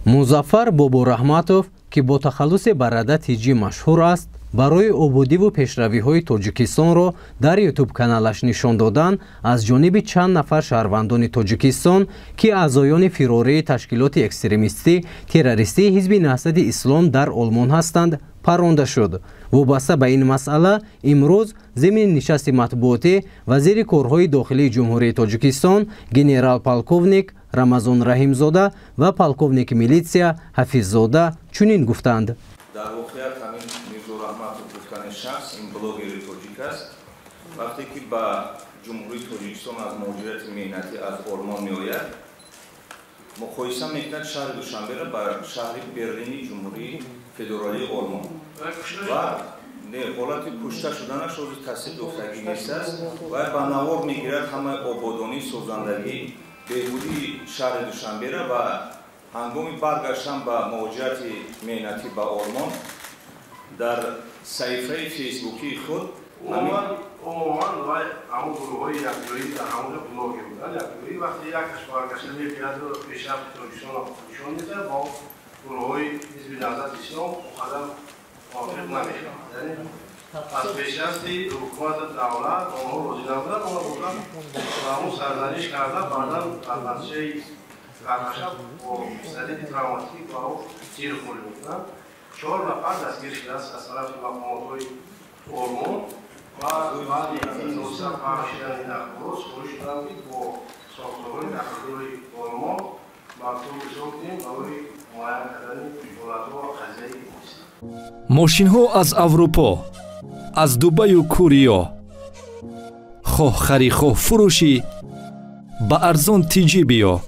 музаффар бобурахматов ки бо тахаллуси баррада тиҷӣ машҳур аст барои обудиву пешравиҳои тоҷикистонро дар ютуб каналаш нишон додан аз ҷониби чанд нафар шаҳрвандони тоҷикистон ки аъзоёни фирории ташкилоти экстремистӣ террористии ҳизби наҳсади ислом дар олмон ҳастанд паронда шуд. вобаста ба ин масъала имрӯз зимини нишасти матбуотӣ вазири корҳои дохилии ҷумҳурии тоҷикистон генерал полковник рамазон раҳимзода ва полковники милитсия ҳафиззода чунин гуфтанд. дар воқеият ҳамин Мирзо Раҳматов гуфтани шахс ин блогери тоҷик аст. вақте ки ба ҷумҳурии тоҷикистон аз муҳоҷирати меҳнатӣ аз олмон меояд, муқоиса мекунад шаҳри душанберо ба шаҳри берлини ҷумҳурии федералии олмон ва ҳолати кушта шуданаш ҳозир тасдиқ ёфтагӣ нест аст ва ба навор мегирад ҳамаи ободонӣ созандагӣ беҳбудии шаҳри душанберо ва ҳангоми баргаштан ба муҳоҷирати меҳнатӣ ба олмон дар саҳифаи фейсбукии худ عموما همون گروه های یکجایی در همون بلاگی بودن یکجایی وقتی یکش برگشته میگرد و پیشرفت تاجیکستان را نشان میده با گروه های حزب نهضت اسلام مقدم موافق نمیشه. یعنی از پیشرفت حکومت دولت آنها راضی نبودن آنها گفتن و همون سرزنش کردن بعدا در نتیجه سرنشت با شدید تروماتیک و او تیر خوری بودن 4 نفر دستگیر شده است از طرف مقامات آلمان و بعد این نوزده پرشیدن این اخبار سپاری شدن با ساختارهای داخلی آلمان مکتوب ساختیم برای معاینه کردن دولت‌ها و قضیه نیست. ماشین‌ها از اروپا، از دبی و کوریا، خواه خری خواه فروشی با ارزان تیجی بیا.